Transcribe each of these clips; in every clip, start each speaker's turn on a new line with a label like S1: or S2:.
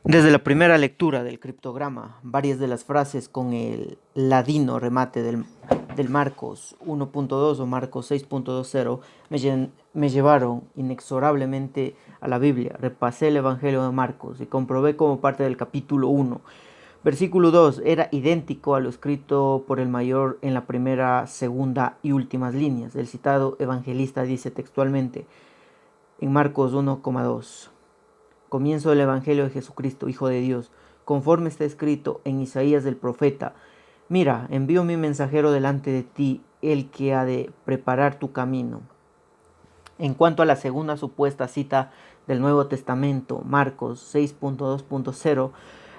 S1: Desde la primera lectura del criptograma, varias de las frases con el ladino remate del Marcos 1.2 o Marcos 6.20 me llevaron inexorablemente a la Biblia. Repasé el Evangelio de Marcos y comprobé como parte del capítulo 1. Versículo 2 era idéntico a lo escrito por el mayor en la primera, segunda y últimas líneas. El citado evangelista dice textualmente en Marcos 1,2: Comienzo del Evangelio de Jesucristo, Hijo de Dios, conforme está escrito en Isaías del profeta: Mira, envío mi mensajero delante de ti, el que ha de preparar tu camino. En cuanto a la segunda supuesta cita del Nuevo Testamento, Marcos 6.2.0,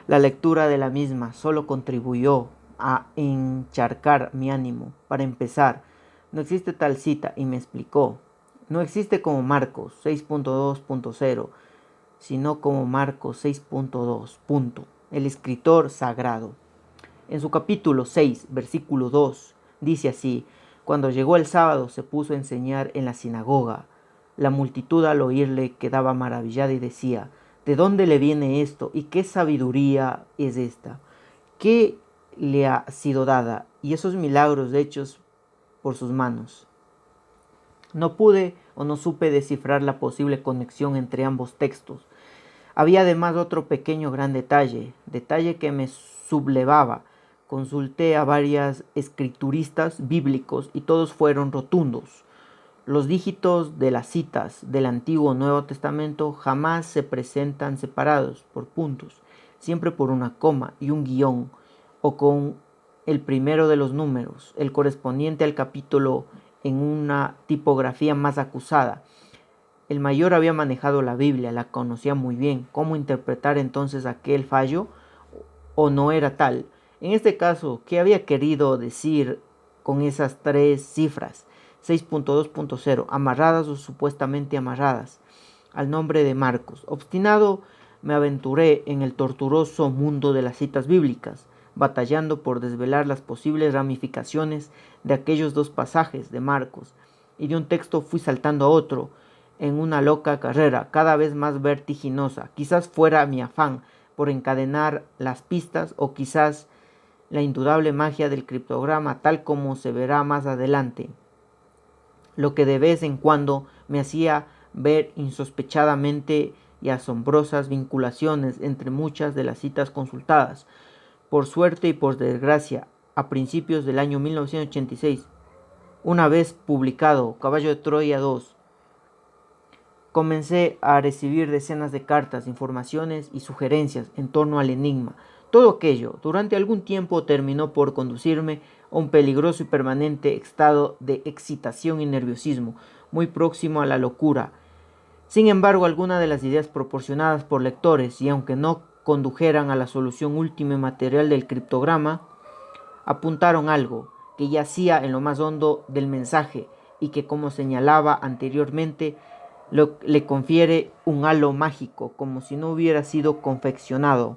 S1: la lectura de la misma solo contribuyó a encharcar mi ánimo. Para empezar, no existe tal cita y me explicó. No existe como Marcos 6.2.0, sino como Marcos 6.2. El escritor sagrado. En su capítulo 6, versículo 2, dice así: Cuando llegó el sábado se puso a enseñar en la sinagoga. La multitud al oírle quedaba maravillada y decía: ¿De dónde le viene esto? ¿Y qué sabiduría es esta? ¿Qué le ha sido dada? Y esos milagros hechos por sus manos. No pude o no supe descifrar la posible conexión entre ambos textos. Había además otro pequeño gran detalle que me sublevaba. Consulté a varias escrituristas bíblicos y todos fueron rotundos. Los dígitos de las citas del Antiguo o Nuevo Testamento jamás se presentan separados por puntos, siempre por una coma y un guión, o con el primero de los números, el correspondiente al capítulo, en una tipografía más acusada. El mayor había manejado la Biblia, la conocía muy bien. ¿Cómo interpretar entonces aquel fallo? ¿O no era tal? En este caso, ¿qué había querido decir con esas tres cifras? 6.2.0, amarradas o supuestamente amarradas al nombre de Marcos. Obstinado, me aventuré en el tortuoso mundo de las citas bíblicas, batallando por desvelar las posibles ramificaciones de aquellos dos pasajes de Marcos, y de un texto fui saltando a otro, en una loca carrera, cada vez más vertiginosa. Quizás fuera mi afán por encadenar las pistas, o quizás la indudable magia del criptograma, tal como se verá más adelante, lo que de vez en cuando me hacía ver insospechadamente y asombrosas vinculaciones entre muchas de las citas consultadas. Por suerte y por desgracia, a principios del año 1986, una vez publicado Caballo de Troya 2, comencé a recibir decenas de cartas, informaciones y sugerencias en torno al enigma. Todo aquello, durante algún tiempo, terminó por conducirme a un peligroso y permanente estado de excitación y nerviosismo, muy próximo a la locura. Sin embargo, algunas de las ideas proporcionadas por lectores, y aunque no condujeran a la solución última y material del criptograma, apuntaron algo que yacía en lo más hondo del mensaje y que, como señalaba anteriormente, le confiere un halo mágico, como si no hubiera sido confeccionado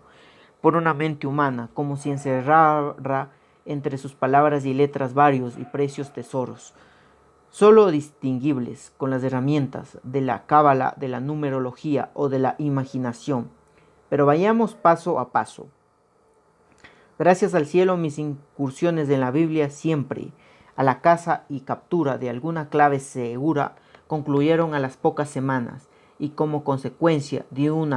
S1: por una mente humana, como si encerrara entre sus palabras y letras varios y precios tesoros, solo distinguibles con las herramientas de la cábala, de la numerología o de la imaginación. Pero vayamos paso a paso. Gracias al cielo, mis incursiones en la Biblia, siempre a la caza y captura de alguna clave segura, concluyeron a las pocas semanas, y como consecuencia de un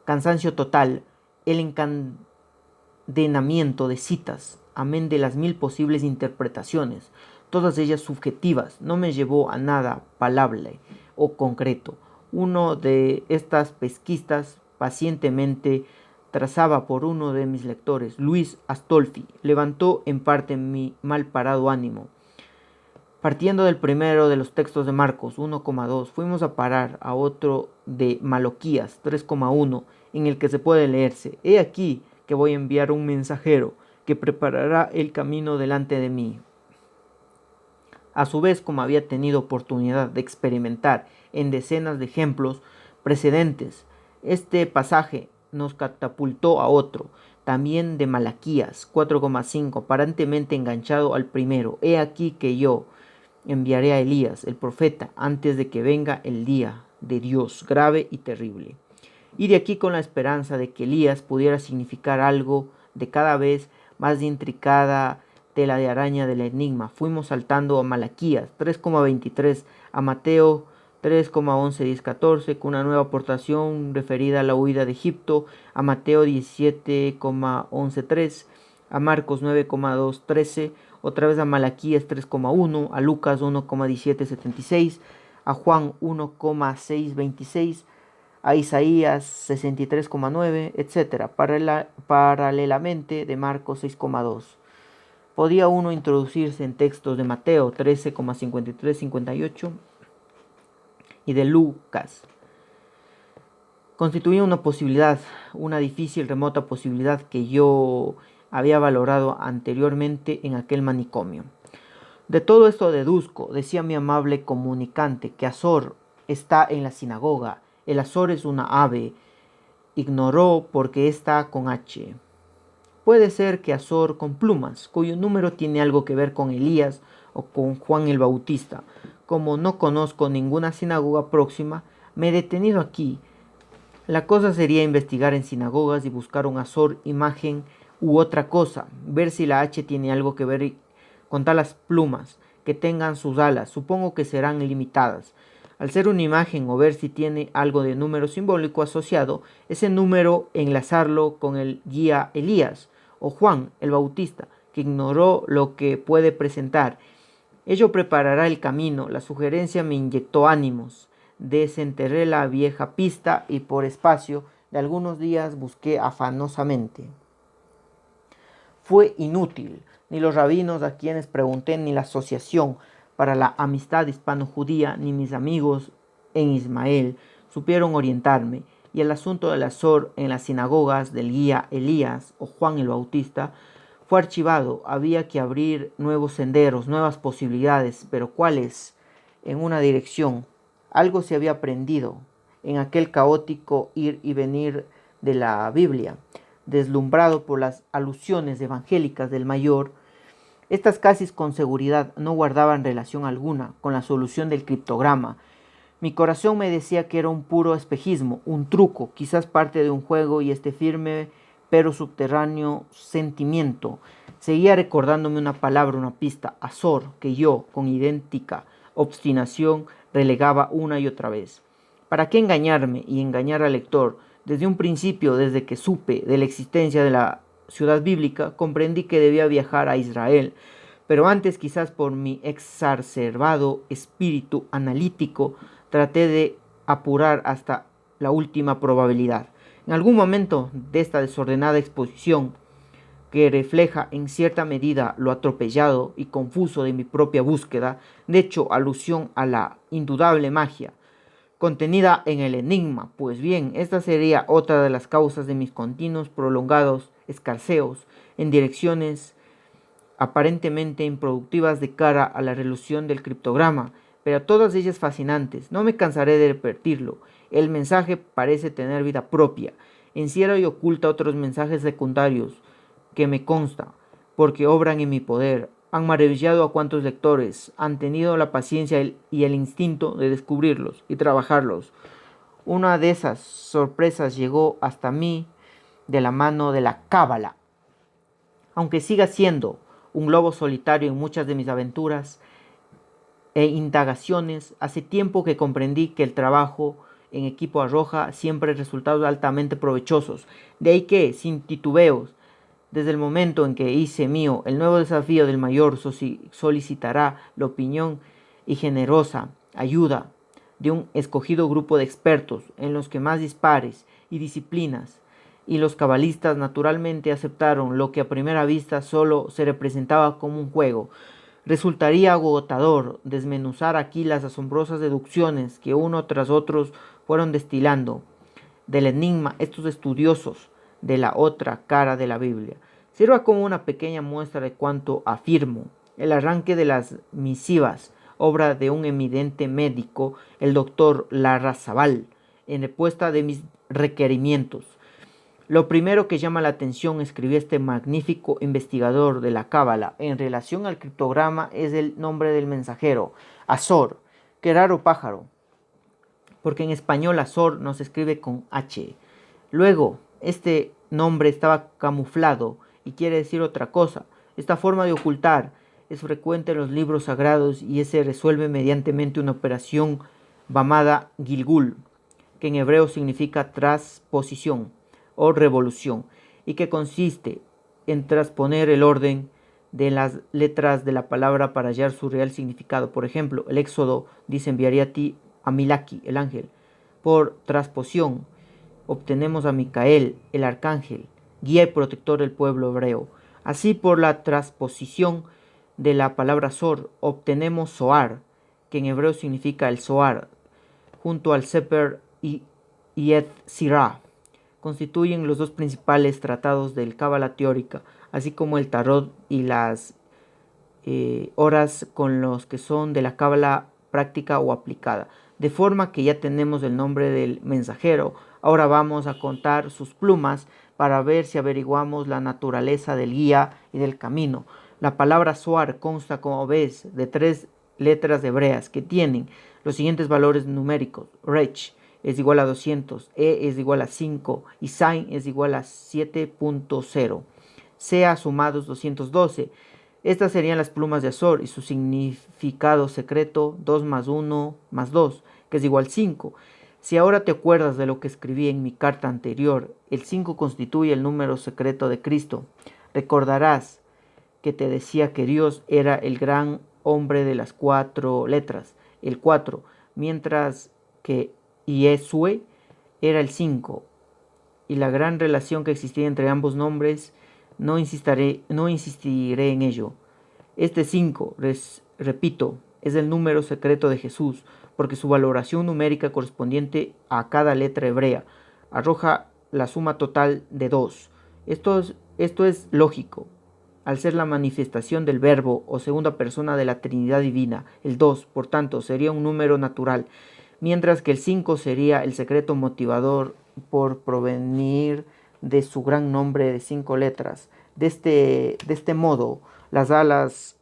S1: cansancio total, el encadenamiento de citas, amén de las mil posibles interpretaciones, todas ellas subjetivas, no me llevó a nada palpable o concreto. Uno de estas pesquisas pacientemente trazaba por uno de mis lectores, Luis Astolfi, levantó en parte mi mal parado ánimo. Partiendo del primero de los textos de Marcos 1,2, fuimos a parar a otro de Malaquías 3,1, en el que se puede leerse: He aquí que voy a enviar un mensajero que preparará el camino delante de mí. A su vez, como había tenido oportunidad de experimentar en decenas de ejemplos precedentes, este pasaje nos catapultó a otro, también de Malaquías 4,5, aparentemente enganchado al primero: He aquí que yo enviaré a Elías, el profeta, antes de que venga el día de Dios grave y terrible. y de aquí con la esperanza de que Elías pudiera significar algo de cada vez más intricada tela de araña del enigma. Fuimos saltando a Malaquías 3,23, a Mateo 3,11-10-14, con una nueva aportación referida a la huida de Egipto, a Mateo 17,11-3, a Marcos 9,2-13, otra vez a Malaquías 3,1, a Lucas 1,17-76, a Juan 1,6-26, a Isaías 63,9, etc. Paralelamente de Marcos 6,2. Podía uno introducirse en textos de Mateo 13,53-58 y de Lucas. Constituía una posibilidad, una difícil, remota posibilidad que yo había valorado anteriormente en aquel manicomio. De todo esto deduzco, decía mi amable comunicante, que Azor está en la sinagoga. El Azor es una ave. Ignoró porque está con H. Puede ser que Azor con plumas, cuyo número tiene algo que ver con Elías o con Juan el Bautista. Como no conozco ninguna sinagoga próxima, me he detenido aquí. La cosa sería investigar en sinagogas y buscar un Azor, imagen u otra cosa, ver si la H tiene algo que ver con las plumas que tengan sus alas. Supongo que serán limitadas. Al ser una imagen o ver si tiene algo de número simbólico asociado, ese número enlazarlo con el guía Elías o Juan el Bautista, que ignoró lo que puede presentar. Ello preparará el camino. La sugerencia me inyectó ánimos. Desenterré la vieja pista y por espacio de algunos días busqué afanosamente. Fue inútil. Ni los rabinos a quienes pregunté, ni la Asociación para la Amistad Hispano-Judía, ni mis amigos en Ismael supieron orientarme, y el asunto del Azor en las sinagogas del guía Elías o Juan el Bautista fue archivado. Había que abrir nuevos senderos, nuevas posibilidades, pero ¿cuáles? En una dirección. Algo se había aprendido en aquel caótico ir y venir de la Biblia. Deslumbrado por las alusiones evangélicas del mayor, estas casi con seguridad no guardaban relación alguna con la solución del criptograma. Mi corazón me decía que era un puro espejismo, un truco, quizás parte de un juego, y este firme pero subterráneo sentimiento seguía recordándome una palabra, una pista, Azor, que yo, con idéntica obstinación, relegaba una y otra vez. ¿Para qué engañarme y engañar al lector? Desde un principio, desde que supe de la existencia de la ciudad bíblica, comprendí que debía viajar a Israel, pero antes, quizás por mi exacerbado espíritu analítico, traté de apurar hasta la última probabilidad. En algún momento de esta desordenada exposición, que refleja en cierta medida lo atropellado y confuso de mi propia búsqueda, de hecho alusión a la indudable magia contenida en el enigma. Pues bien, esta sería otra de las causas de mis continuos prolongados escarceos en direcciones aparentemente improductivas de cara a la resolución del criptograma, pero todas ellas fascinantes. No me cansaré de repetirlo. El mensaje parece tener vida propia, encierra y oculta otros mensajes secundarios que me consta, porque obran en mi poder. Han maravillado a cuantos lectores han tenido la paciencia y el instinto de descubrirlos y trabajarlos. Una de esas sorpresas llegó hasta mí de la mano de la cábala. Aunque siga siendo un lobo solitario en muchas de mis aventuras e indagaciones, hace tiempo que comprendí que el trabajo en equipo arroja siempre resultados altamente provechosos. De ahí que, sin titubeos, desde el momento en que hice mío el nuevo desafío del mayor, solicitará la opinión y generosa ayuda de un escogido grupo de expertos en los que más dispares y disciplinas, y los cabalistas naturalmente aceptaron lo que a primera vista solo se representaba como un juego. Resultaría agotador desmenuzar aquí las asombrosas deducciones que uno tras otros fueron destilando del enigma estos estudiosos de la otra cara de la Biblia. Sirva como una pequeña muestra de cuanto afirmo. El arranque de las misivas, obra de un eminente médico, el doctor Larrazabal, en respuesta de mis requerimientos. Lo primero que llama la atención, escribió este magnífico investigador de la cábala, en relación al criptograma, es el nombre del mensajero, Azor. Qué raro pájaro, porque en español Azor no se escribe con H, Luego, este nombre estaba camuflado y quiere decir otra cosa. Esta forma de ocultar es frecuente en los libros sagrados y se resuelve mediante una operación llamada Gilgul, que en hebreo significa transposición o revolución, y que consiste en transponer el orden de las letras de la palabra para hallar su real significado. Por ejemplo, el Éxodo dice: enviaré a ti a Milaki, el ángel. Por transposición obtenemos a Micael, el arcángel, guía y protector del pueblo hebreo. Así, por la transposición de la palabra Zor, obtenemos Zohar, que en hebreo significa el Zohar, junto al Sefer y Yetzirah. Constituyen los dos principales tratados del Cábala teórica, así como el Tarot y las horas con los que son de la Cábala práctica o aplicada. De forma que ya tenemos el nombre del mensajero. Ahora vamos a contar sus plumas para ver si averiguamos la naturaleza del guía y del camino. La palabra Zohar consta, como ves, de 3 letras hebreas que tienen los siguientes valores numéricos. Resh es igual a 200, E es igual a 5 y Zain es igual a 7.0. Sea sumados 212. Estas serían las plumas de Azor y su significado secreto 2 más 1 más 2, que es igual a 5. Si ahora te acuerdas de lo que escribí en mi carta anterior, el 5 constituye el número secreto de Cristo. Recordarás que te decía que Dios era el gran hombre de las 4 letras, el 4, mientras que Yeshua era el 5, y la gran relación que existía entre ambos nombres. No insistiré en ello. Este 5, repito, es el número secreto de Jesús, porque su valoración numérica correspondiente a cada letra hebrea arroja la suma total de 2. Esto es lógico, al ser la manifestación del Verbo o segunda persona de la Trinidad Divina. El 2, por tanto, sería un número natural, mientras que el 5 sería el secreto motivador por provenir de su gran nombre de 5 letras. De este modo, las alas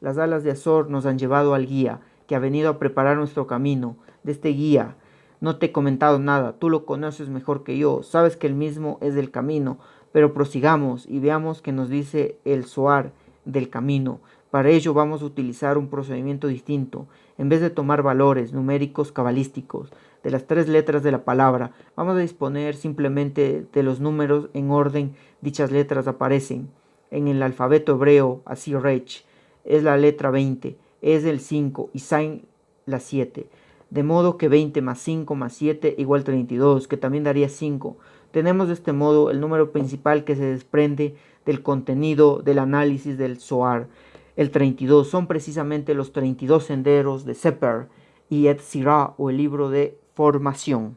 S1: de Azor nos han llevado al guía, que ha venido a preparar nuestro camino. De este guía no te he comentado nada, tú lo conoces mejor que yo, sabes que el mismo es el camino, pero prosigamos y veamos qué nos dice el Zohar del camino. Para ello vamos a utilizar un procedimiento distinto. En vez de tomar valores numéricos cabalísticos de las 3 letras de la palabra, vamos a disponer simplemente de los números en orden dichas letras aparecen. En el alfabeto hebreo, así Resh es la letra 20, es el 5 y Zain la 7. De modo que 20 más 5 más 7 igual 32, que también daría 5. Tenemos de este modo el número principal que se desprende del contenido del análisis del Zohar. El 32 son precisamente los 32 senderos de Sefer y Yetzirah, o el libro de formación.